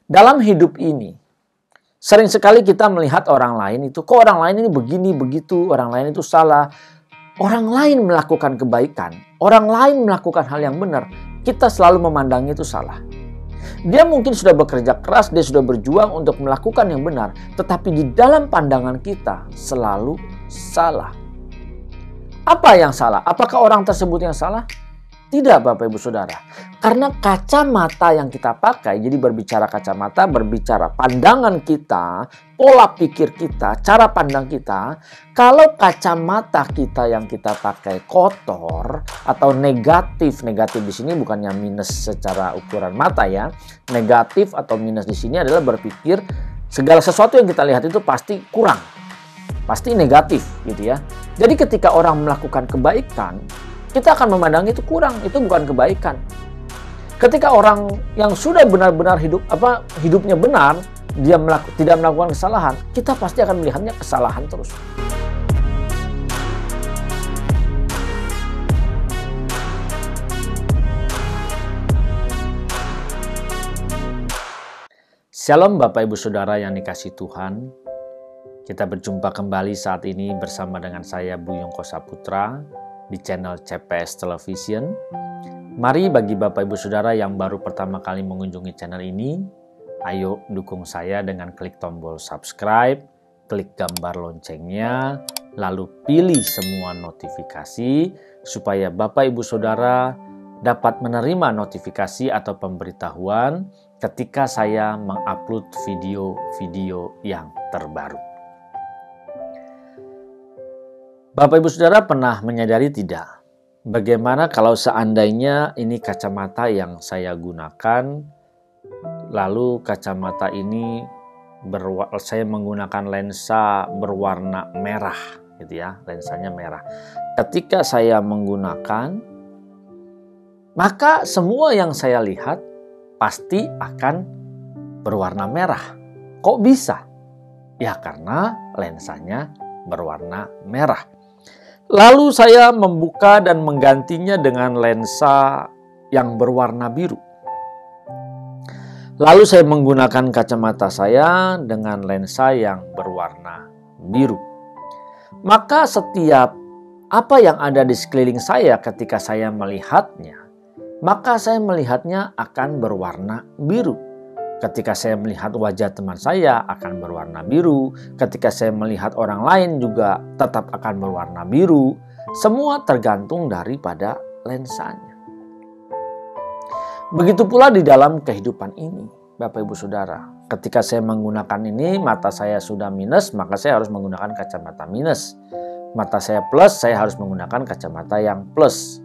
Dalam hidup ini, sering sekali kita melihat orang lain itu, kok orang lain ini begini, begitu, orang lain itu salah. Orang lain melakukan kebaikan, orang lain melakukan hal yang benar, kita selalu memandangnya itu salah. Dia mungkin sudah bekerja keras, dia sudah berjuang untuk melakukan yang benar, tetapi di dalam pandangan kita selalu salah. Apa yang salah? Apakah orang tersebut yang salah? Tidak, Bapak Ibu Saudara. Karena kacamata yang kita pakai, jadi berbicara kacamata, berbicara pandangan kita, pola pikir kita, cara pandang kita. Kalau kacamata kita yang kita pakai kotor atau negatif di sini bukannya minus secara ukuran mata ya. Negatif atau minus di sini adalah berpikir segala sesuatu yang kita lihat itu pasti kurang. Pasti negatif gitu ya. Jadi ketika orang melakukan kebaikan, kita akan memandang itu kurang, itu bukan kebaikan. Ketika orang yang sudah benar-benar hidupnya benar, dia tidak melakukan kesalahan, kita pasti akan melihatnya kesalahan terus. Shalom Bapak Ibu Saudara yang dikasihi Tuhan. Kita berjumpa kembali saat ini bersama dengan saya Buyung Kosaputra di channel CPS Television. Mari bagi Bapak Ibu Saudara yang baru pertama kali mengunjungi channel ini, ayo dukung saya dengan klik tombol subscribe, klik gambar loncengnya, lalu pilih semua notifikasi supaya Bapak Ibu Saudara dapat menerima notifikasi atau pemberitahuan ketika saya mengupload video-video yang terbaru. Bapak Ibu Saudara pernah menyadari tidak? Bagaimana kalau seandainya ini kacamata yang saya gunakan, lalu kacamata ini saya menggunakan lensa berwarna merah, gitu ya, lensanya merah. Ketika saya menggunakan, maka semua yang saya lihat pasti akan berwarna merah. Kok bisa? Ya karena lensanya berwarna merah. Lalu saya membuka dan menggantinya dengan lensa yang berwarna biru. Lalu saya menggunakan kacamata saya dengan lensa yang berwarna biru. Maka setiap apa yang ada di sekeliling saya ketika saya melihatnya, maka saya melihatnya akan berwarna biru. Ketika saya melihat wajah teman saya akan berwarna biru. Ketika saya melihat orang lain juga tetap akan berwarna biru. Semua tergantung daripada lensanya. Begitu pula di dalam kehidupan ini, Bapak Ibu Saudara. Ketika saya menggunakan ini, mata saya sudah minus, maka saya harus menggunakan kacamata minus. Mata saya plus, saya harus menggunakan kacamata yang plus.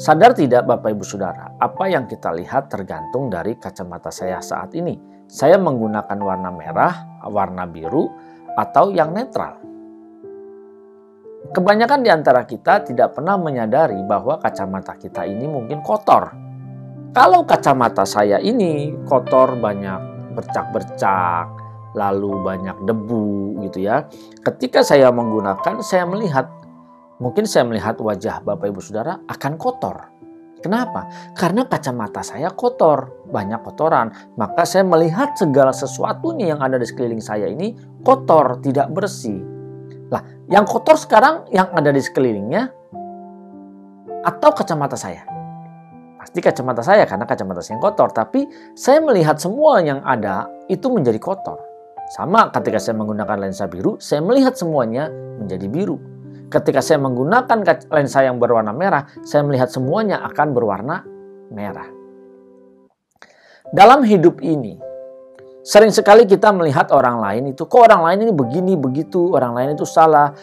Sadar tidak Bapak Ibu Saudara, apa yang kita lihat tergantung dari kacamata saya saat ini. Saya menggunakan warna merah, warna biru, atau yang netral. Kebanyakan di antara kita tidak pernah menyadari bahwa kacamata kita ini mungkin kotor. Kalau kacamata saya ini kotor, banyak bercak-bercak, lalu banyak debu gitu ya. Ketika saya menggunakan, mungkin saya melihat wajah Bapak Ibu Saudara akan kotor. Kenapa? Karena kacamata saya kotor, banyak kotoran. Maka saya melihat segala sesuatunya yang ada di sekeliling saya ini kotor, tidak bersih. Lah, yang kotor sekarang yang ada di sekelilingnya atau kacamata saya? Pasti kacamata saya karena kacamata saya yang kotor. Tapi saya melihat semua yang ada itu menjadi kotor. Sama ketika saya menggunakan lensa biru, saya melihat semuanya menjadi biru. Ketika saya menggunakan lensa yang berwarna merah, saya melihat semuanya akan berwarna merah. Dalam hidup ini, sering sekali kita melihat orang lain itu, kok orang lain ini begini, begitu, orang lain itu salah.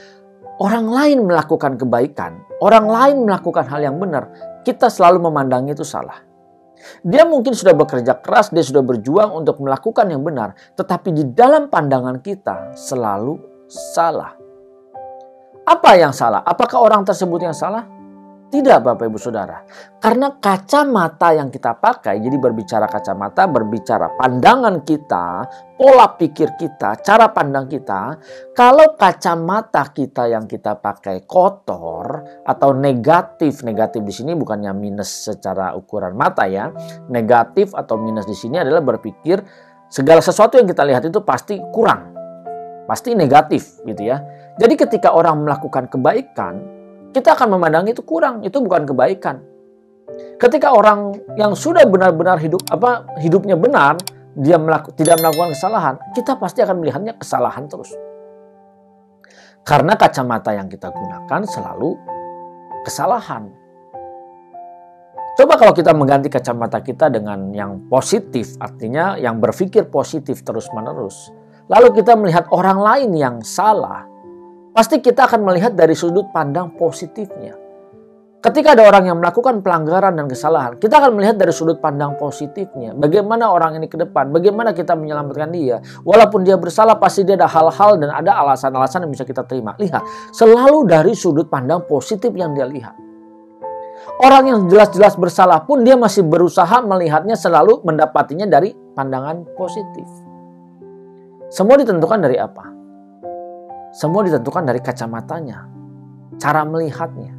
Orang lain melakukan kebaikan, orang lain melakukan hal yang benar, kita selalu memandangnya itu salah. Dia mungkin sudah bekerja keras, dia sudah berjuang untuk melakukan yang benar, tetapi di dalam pandangan kita selalu salah. Apa yang salah? Apakah orang tersebut yang salah? Tidak, Bapak Ibu Saudara. Karena kacamata yang kita pakai, jadi berbicara kacamata, berbicara pandangan kita, pola pikir kita, cara pandang kita. Kalau kacamata kita yang kita pakai kotor atau negatif, negatif di sini bukannya minus secara ukuran mata ya. Negatif atau minus di sini adalah berpikir segala sesuatu yang kita lihat itu pasti kurang, pasti negatif gitu ya. Jadi ketika orang melakukan kebaikan, kita akan memandang itu kurang, itu bukan kebaikan. Ketika orang yang sudah benar-benar hidupnya benar, dia tidak melakukan kesalahan, kita pasti akan melihatnya kesalahan terus. Karena kacamata yang kita gunakan selalu kesalahan. Coba kalau kita mengganti kacamata kita dengan yang positif, artinya yang berpikir positif terus-menerus. Lalu kita melihat orang lain yang salah, pasti kita akan melihat dari sudut pandang positifnya. Ketika ada orang yang melakukan pelanggaran dan kesalahan, kita akan melihat dari sudut pandang positifnya. Bagaimana orang ini ke depan, bagaimana kita menyelamatkan dia. Walaupun dia bersalah, pasti dia ada hal-hal dan ada alasan-alasan yang bisa kita terima. Lihat, selalu dari sudut pandang positif yang dia lihat. Orang yang jelas-jelas bersalah pun dia masih berusaha melihatnya, selalu mendapatinya dari pandangan positif. Semua ditentukan dari apa? Semua ditentukan dari kacamatanya, cara melihatnya.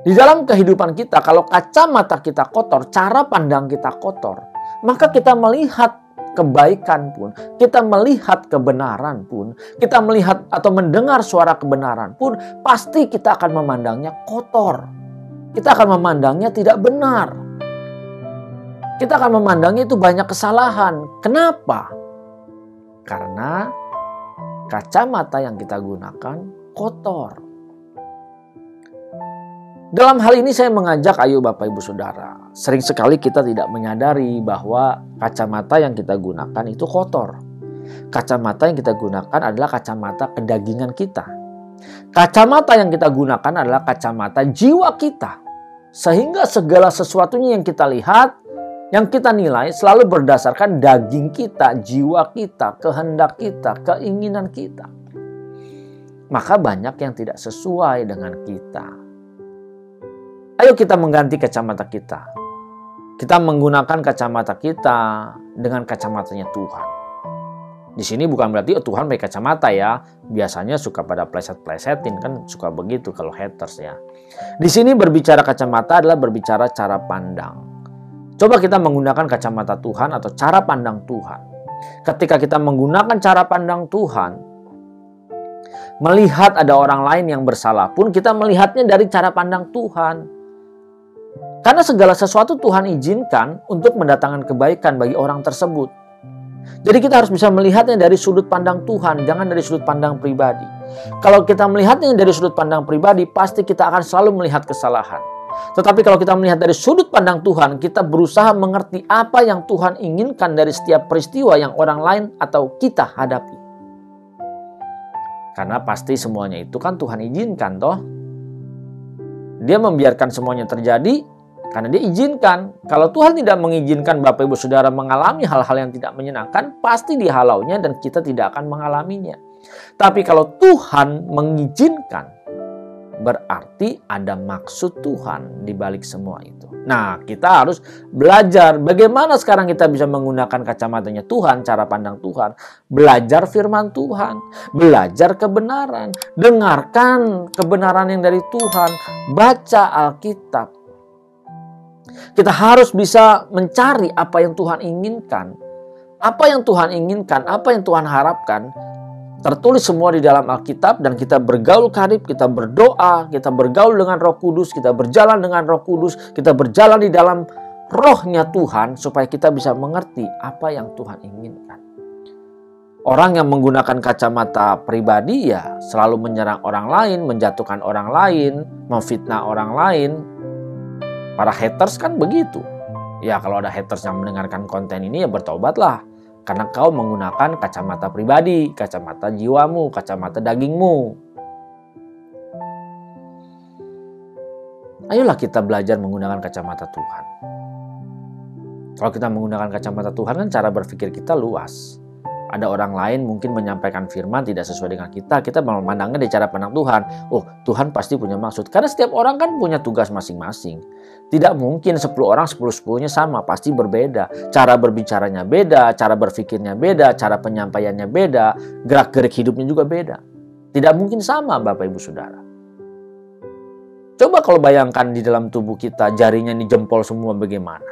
Di dalam kehidupan kita, kalau kacamata kita kotor, cara pandang kita kotor, maka kita melihat kebaikan pun, kita melihat kebenaran pun, kita melihat atau mendengar suara kebenaran pun, pasti kita akan memandangnya kotor. Kita akan memandangnya tidak benar. Kita akan memandangnya itu banyak kesalahan. Kenapa? Karena kacamata yang kita gunakan kotor. Dalam hal ini saya mengajak ayo Bapak Ibu Saudara. Sering sekali kita tidak menyadari bahwa kacamata yang kita gunakan itu kotor. Kacamata yang kita gunakan adalah kacamata kedagingan kita. Kacamata yang kita gunakan adalah kacamata jiwa kita. Sehingga segala sesuatunya yang kita lihat, yang kita nilai selalu berdasarkan daging kita, jiwa kita, kehendak kita, keinginan kita. Maka banyak yang tidak sesuai dengan kita. Ayo kita mengganti kacamata kita. Kita menggunakan kacamata kita dengan kacamatanya Tuhan. Di sini bukan berarti Tuhan pakai kacamata ya. Biasanya suka pada pleset-plesetin kan, suka begitu kalau haters ya. Di sini berbicara kacamata adalah berbicara cara pandang. Coba kita menggunakan kacamata Tuhan atau cara pandang Tuhan. Ketika kita menggunakan cara pandang Tuhan, melihat ada orang lain yang bersalah pun kita melihatnya dari cara pandang Tuhan. Karena segala sesuatu Tuhan izinkan untuk mendatangkan kebaikan bagi orang tersebut. Jadi kita harus bisa melihatnya dari sudut pandang Tuhan, jangan dari sudut pandang pribadi. Kalau kita melihatnya dari sudut pandang pribadi, pasti kita akan selalu melihat kesalahan. Tetapi kalau kita melihat dari sudut pandang Tuhan, kita berusaha mengerti apa yang Tuhan inginkan dari setiap peristiwa yang orang lain atau kita hadapi. Karena pasti semuanya itu kan Tuhan izinkan toh. Dia membiarkan semuanya terjadi karena dia izinkan. Kalau Tuhan tidak mengizinkan Bapak Ibu Saudara mengalami hal-hal yang tidak menyenangkan, pasti dihalaunya dan kita tidak akan mengalaminya. Tapi kalau Tuhan mengizinkan, berarti ada maksud Tuhan di balik semua itu. Nah, kita harus belajar bagaimana sekarang kita bisa menggunakan kacamatanya Tuhan, cara pandang Tuhan. Belajar firman Tuhan, belajar kebenaran, dengarkan kebenaran yang dari Tuhan, baca Alkitab. Kita harus bisa mencari apa yang Tuhan inginkan. Apa yang Tuhan inginkan, apa yang Tuhan harapkan, tertulis semua di dalam Alkitab dan kita bergaul karib, kita berdoa, kita bergaul dengan Roh Kudus, kita berjalan dengan Roh Kudus, kita berjalan di dalam rohnya Tuhan supaya kita bisa mengerti apa yang Tuhan inginkan. Orang yang menggunakan kacamata pribadi ya selalu menyerang orang lain, menjatuhkan orang lain, memfitnah orang lain. Para haters kan begitu. Ya kalau ada haters yang mendengarkan konten ini ya bertobatlah. Karena kau menggunakan kacamata pribadi, kacamata jiwamu, kacamata dagingmu. Ayolah kita belajar menggunakan kacamata Tuhan. Kalau kita menggunakan kacamata Tuhan kan cara berpikir kita luas. Ada orang lain mungkin menyampaikan firman tidak sesuai dengan kita memandangnya dari cara pandang Tuhan. Oh, Tuhan pasti punya maksud. Karena setiap orang kan punya tugas masing-masing. Tidak mungkin 10 orang 10-10-nya sama, pasti berbeda. Cara berbicaranya beda, cara berpikirnya beda, cara penyampaiannya beda, gerak-gerik hidupnya juga beda. Tidak mungkin sama Bapak Ibu Saudara. Coba kalau bayangkan di dalam tubuh kita jarinya ini jempol semua bagaimana?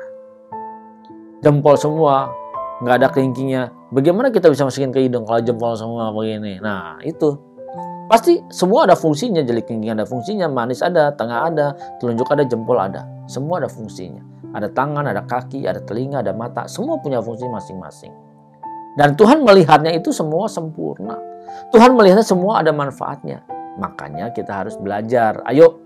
Jempol semua, nggak ada kelingkingnya. Bagaimana kita bisa masukin ke hidung kalau jempol semua begini? Nah, itu. Pasti semua ada fungsinya. Jari kelingking ada fungsinya, manis ada, tengah ada, telunjuk ada, jempol ada. Semua ada fungsinya. Ada tangan, ada kaki, ada telinga, ada mata. Semua punya fungsi masing-masing. Dan Tuhan melihatnya itu semua sempurna. Tuhan melihatnya semua ada manfaatnya. Makanya kita harus belajar. Ayo,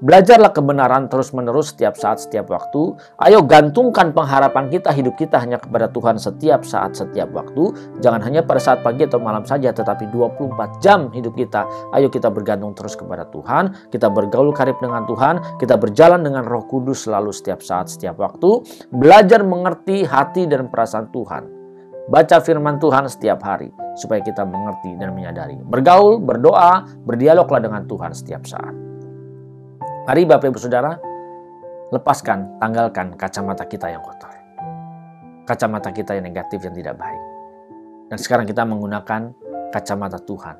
belajarlah kebenaran terus-menerus setiap saat, setiap waktu. Ayo gantungkan pengharapan kita, hidup kita hanya kepada Tuhan setiap saat, setiap waktu. Jangan hanya pada saat pagi atau malam saja, tetapi 24 jam hidup kita. Ayo kita bergantung terus kepada Tuhan. Kita bergaul karib dengan Tuhan. Kita berjalan dengan Roh Kudus selalu setiap saat, setiap waktu. Belajar mengerti hati dan perasaan Tuhan. Baca firman Tuhan setiap hari supaya kita mengerti dan menyadari. Bergaul, berdoa, berdialoglah dengan Tuhan setiap saat. Mari Bapak Ibu Saudara, lepaskan, tanggalkan kacamata kita yang kotor. Kacamata kita yang negatif, yang tidak baik. Dan sekarang kita menggunakan kacamata Tuhan.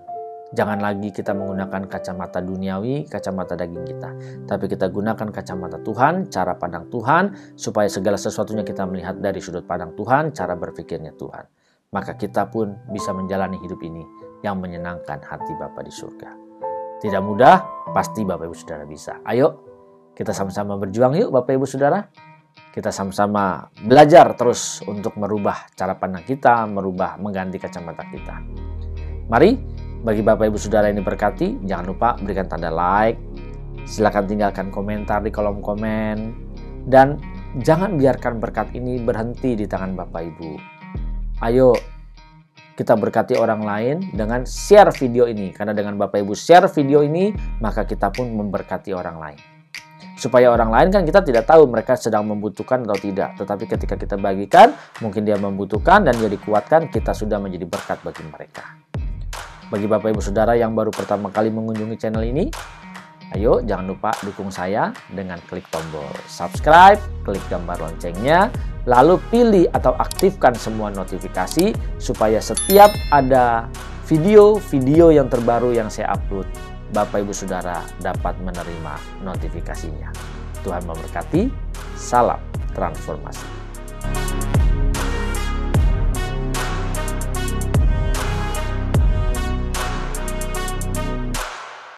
Jangan lagi kita menggunakan kacamata duniawi, kacamata daging kita. Tapi kita gunakan kacamata Tuhan, cara pandang Tuhan, supaya segala sesuatunya kita melihat dari sudut pandang Tuhan, cara berpikirnya Tuhan. Maka kita pun bisa menjalani hidup ini yang menyenangkan hati Bapa di surga. Tidak mudah, pasti Bapak Ibu Saudara bisa. Ayo, kita sama-sama berjuang yuk Bapak Ibu Saudara. Kita sama-sama belajar terus untuk merubah cara pandang kita, mengganti kacamata kita. Mari, bagi Bapak Ibu Saudara ini berkati, jangan lupa berikan tanda like, silakan tinggalkan komentar di kolom komen, dan jangan biarkan berkat ini berhenti di tangan Bapak Ibu. Ayo kita berkati orang lain dengan share video ini, karena dengan Bapak Ibu share video ini, maka kita pun memberkati orang lain. Supaya orang lain kan kita tidak tahu mereka sedang membutuhkan atau tidak, tetapi ketika kita bagikan, mungkin dia membutuhkan dan dia dikuatkan, kita sudah menjadi berkat bagi mereka. Bagi Bapak Ibu Saudara yang baru pertama kali mengunjungi channel ini, ayo jangan lupa dukung saya dengan klik tombol subscribe, klik gambar loncengnya, lalu pilih atau aktifkan semua notifikasi supaya setiap ada video-video yang terbaru yang saya upload, Bapak Ibu Saudara dapat menerima notifikasinya. Tuhan memberkati, salam transformasi.